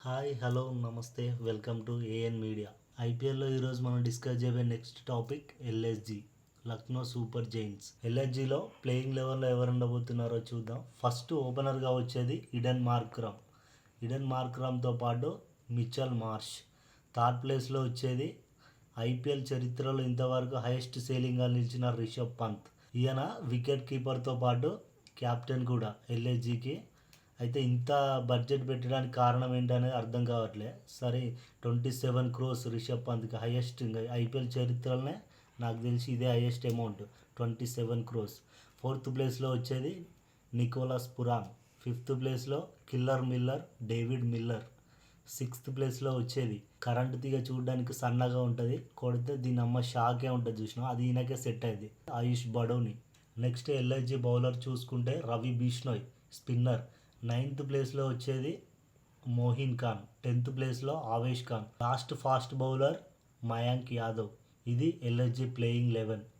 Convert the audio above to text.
Hi hello నమస్తే welcome to AN media. ఐపీఎల్లో ఈరోజు మనం డిస్కస్ చేయబోయే next topic LSG, Lucknow super giants. ఎల్ఎస్జిలో ప్లేయింగ్ లెవెన్లో ఎవరు ఉండబోతున్నారో చూద్దాం. ఫస్ట్ ఓపెనర్గా వచ్చేది ఇడెన్ మార్క్రమ్తో పాటు మిచెల్ మార్ష్. థర్డ్ ప్లేస్లో వచ్చేది ఐపీఎల్ చరిత్రలో ఇంతవరకు హైయెస్ట్ సేలింగ్గా నిలిచిన రిషబ్ పంత్. ఈయన వికెట్ కీపర్తో పాటు క్యాప్టెన్ కూడా ఎల్ఎస్జికి. అయితే ఇంత బడ్జెట్ పెట్టడానికి కారణం ఏంటనేది అర్థం కావట్లే. సరే, 27 crores రిషబ్ పంత్కి హైయెస్ట్, ఇంకా ఐపీఎల్ చరిత్రలోనే నాకు తెలిసి ఇదే హైయెస్ట్ అమౌంట్, 27 crores. ఫోర్త్ ప్లేస్లో వచ్చేది నికోలస్ పురాన్. ఫిఫ్త్ ప్లేస్లో డేవిడ్ మిల్లర్. సిక్స్త్ ప్లేస్లో వచ్చేది కరెంట్ తీగ చూడడానికి సన్నగా ఉంటుంది, కొడితే దీని అమ్మ షాకే ఉంటుంది చూసినా, అది ఈయనకే సెట్ అయింది, ఆయుష్ బడోని. నెక్స్ట్ ఎల్ఐజీ బౌలర్ చూసుకుంటే రవి బిష్నోయ్, స్పిన్నర్. నైన్త్ ప్లేస్లో వచ్చేది మోహిన్ ఖాన్. 10th ప్లేస్లో Avesh Khan. Last fast bowler Mayank Yadav. ఇది ఎల్ఎస్జి ప్లేయింగ్ 11.